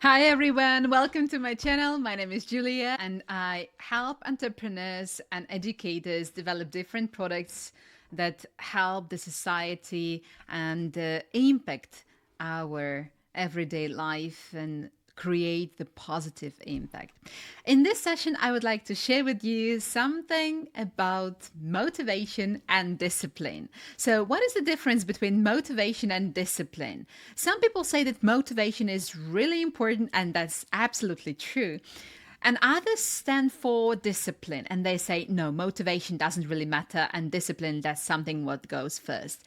Hi everyone, welcome to my channel. My name is Julia and I help entrepreneurs and educators develop different products that help the society and impact our everyday life and create the positive impact. In this session, I would like to share with you something about motivation and discipline. So, what is the difference between motivation and discipline? Some people say that motivation is really important, and that's absolutely true. And others stand for discipline and they say, no, motivation doesn't really matter, and discipline, that's something what goes first.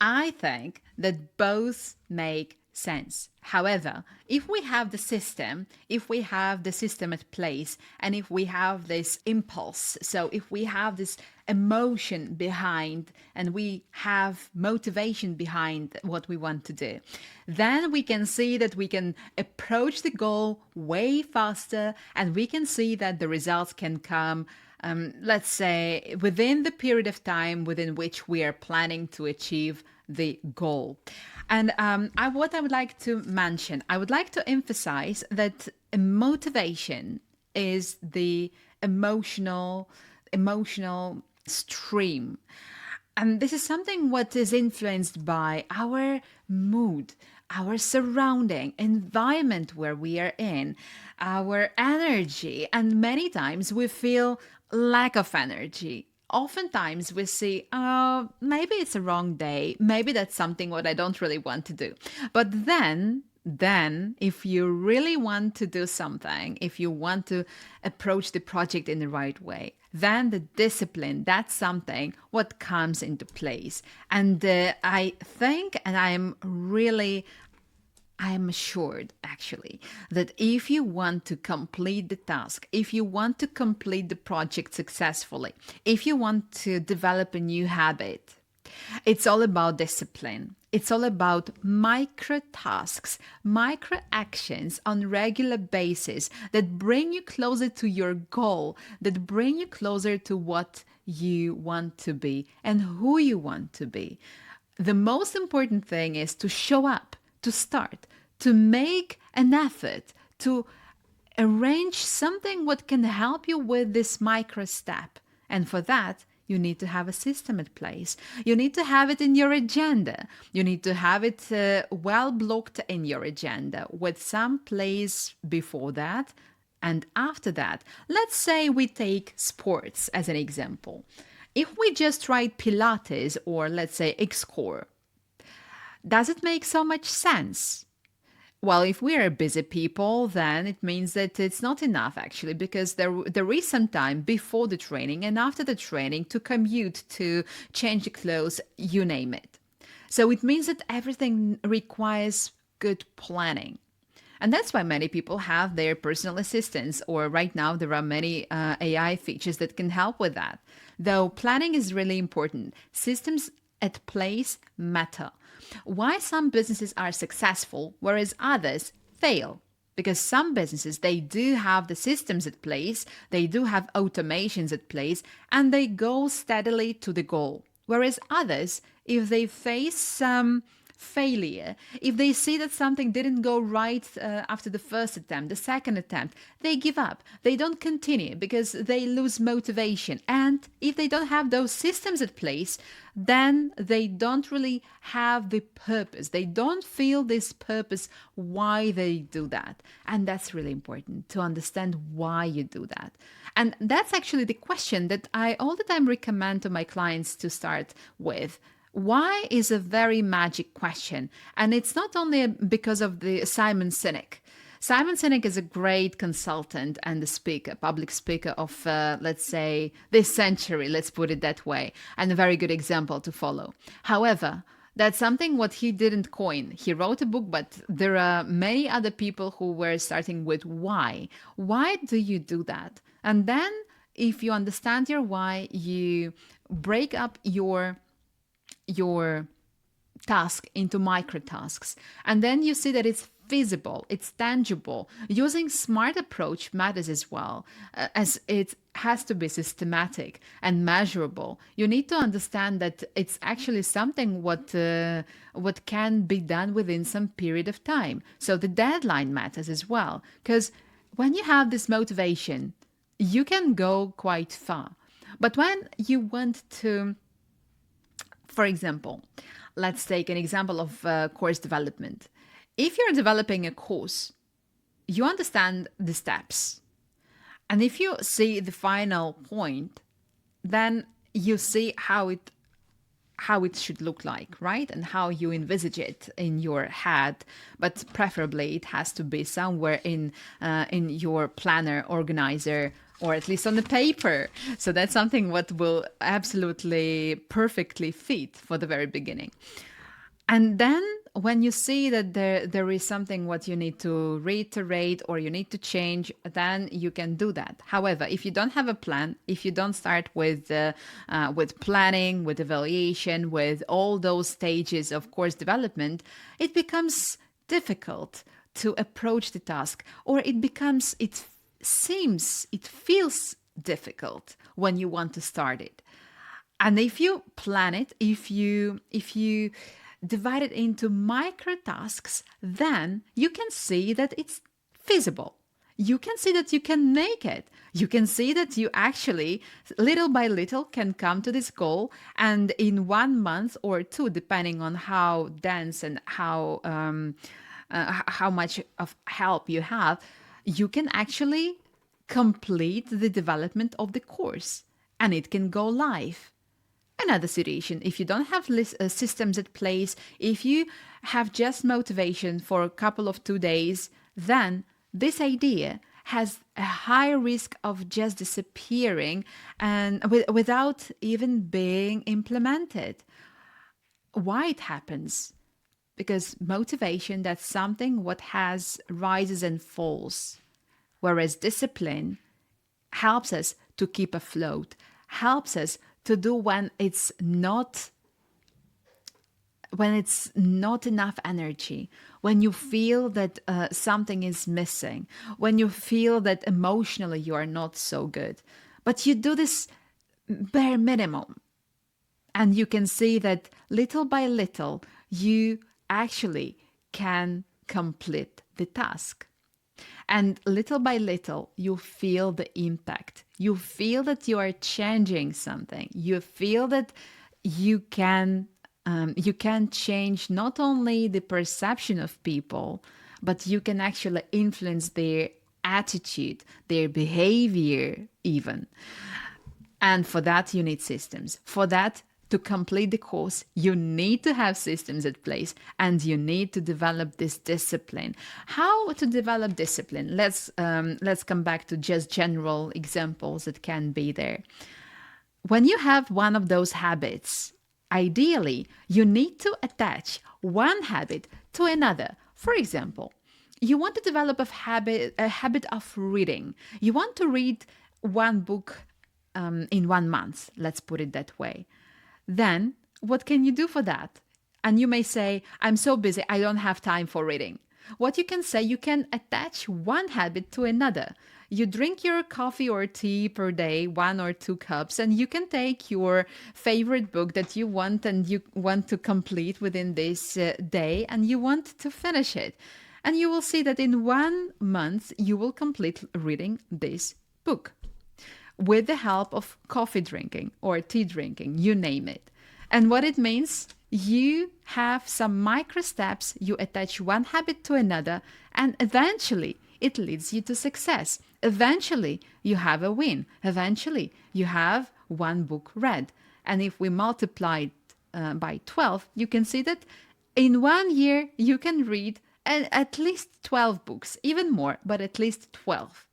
I think that both make sense. However, if we have the system at place, and if we have this impulse, so if we have this emotion behind and we have motivation behind what we want to do, then we can see that we can approach the goal way faster and we can see that the results can come let's say, within the period of time within which we are planning to achieve the goal. And what I would like to mention, I would like to emphasize that motivation is the emotional stream. And this is something what is influenced by our mood, our surrounding environment where we are in, our energy. And many times we feel lack of energy. Oftentimes we see, oh, maybe it's a wrong day. Maybe that's something what I don't really want to do. But then if you really want to do something, if you want to approach the project in the right way, then the discipline, that's something what comes into place. And I think, and I am assured actually that if you want to complete the task, if you want to complete the project successfully, if you want to develop a new habit, it's all about discipline. It's all about micro tasks, micro actions on regular basis that bring you closer to your goal, that bring you closer to what you want to be and who you want to be. The most important thing is to show up, to start, to make an effort, to arrange something what can help you with this micro step. And for that, you need to have a system in place. You need to have it in your agenda. You need to have it well blocked in your agenda with some place before that and after that. Let's say we take sports as an example. If we just write Pilates or let's say X-Core, does it make so much sense? Well, if we are busy people, then it means that it's not enough actually, because there is some time before the training and after the training to commute, to change the clothes, you name it. So it means that everything requires good planning. And that's why many people have their personal assistants, or right now there are many AI features that can help with that. Though planning is really important, systems at place matter. Why some businesses are successful, whereas others fail? Because some businesses, they do have the systems at place, they do have automations at place, and they go steadily to the goal. Whereas others, if they face some failure, if they see that something didn't go right after the first attempt, the second attempt, they give up. They don't continue because they lose motivation. And if they don't have those systems at place, then they don't really have the purpose. They don't feel this purpose why they do that. And that's really important to understand why you do that. And that's actually the question that I all the time recommend to my clients to start with. Why is a very magic question. And it's not only because of the Simon Sinek. Simon Sinek is a great consultant and a speaker, public speaker of, let's say, this century, let's put it that way, and a very good example to follow. However, that's something what he didn't coin. He wrote a book, but there are many other people who were starting with why. Why do you do that? And then if you understand your why, you break up your task into micro tasks. And then you see that it's feasible, it's tangible. Using smart approach matters as well, as it has to be systematic and measurable. You need to understand that it's actually something what can be done within some period of time. So the deadline matters as well, because when you have this motivation, you can go quite far. But when you want to, for example, let's take an example of course development. If you're developing a course, you understand the steps. And if you see the final point, then you see how it should look like, right? And how you envisage it in your head. But preferably it has to be somewhere in your planner, organizer, or at least on the paper. So that's something what will absolutely perfectly fit for the very beginning. And then when you see that there is something what you need to reiterate or you need to change, then you can do that. However, if you don't have a plan, if you don't start with planning, with evaluation, with all those stages of course development, it becomes difficult to approach the task, or it feels difficult when you want to start it. And if you plan it, if you divide it into micro tasks, then you can see that it's feasible. You can see that you can make it. You can see that you actually, little by little, can come to this goal. And in 1 month or two, depending on how dense and how much of help you have, you can actually complete the development of the course, and it can go live. Another situation, if you don't have systems at place, if you have just motivation for a couple of 2 days, then this idea has a high risk of just disappearing and without even being implemented. Why it happens? Because motivation, that's something what has rises and falls, whereas discipline helps us to keep afloat, helps us to do when it's not enough energy, when you feel that something is missing, when you feel that emotionally you are not so good. But you do this bare minimum, and you can see that little by little you actually can complete the task. And little by little, you feel the impact. You feel that you are changing something. You feel that you can change not only the perception of people, but you can actually influence their attitude, their behavior even. And for that, you need systems. For that, to complete the course, you need to have systems at place, and you need to develop this discipline. How to develop discipline? Let's come back to just general examples that can be there. When you have one of those habits, ideally, you need to attach one habit to another. For example, you want to develop a habit of reading. You want to read one book in 1 month, let's put it that way. Then what can you do for that? And you may say, I'm so busy, I don't have time for reading. What you can say, you can attach one habit to another. You drink your coffee or tea per day, 1 or 2 cups, and you can take your favorite book that you want and you want to complete within this day, and you want to finish it. And you will see that in 1 month, you will complete reading this book, with the help of coffee drinking or tea drinking, you name it. And what it means, you have some micro steps, you attach one habit to another, and eventually it leads you to success. Eventually you have a win. Eventually you have 1 book read. And if we multiply it by 12, you can see that in 1 year you can read at least 12 books, even more, but at least 12.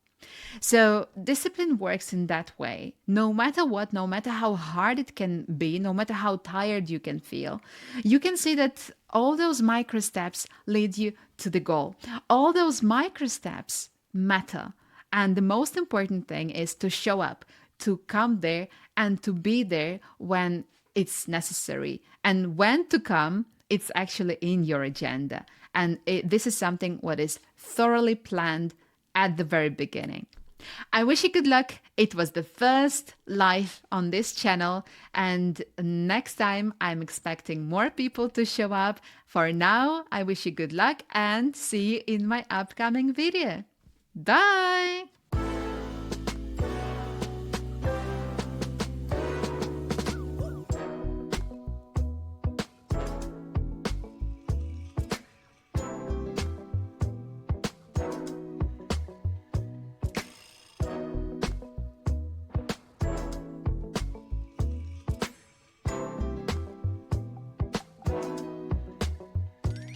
So discipline works in that way. No matter what, no matter how hard it can be, no matter how tired you can feel, you can see that all those micro steps lead you to the goal. All those micro steps matter. And the most important thing is to show up, to come there and to be there when it's necessary. And when to come It's actually in your agenda. And this is something what is thoroughly planned at the very beginning. I wish you good luck. It was the first live on this channel, and next time I'm expecting more people to show up. For now, I wish you good luck and see you in my upcoming video. Bye!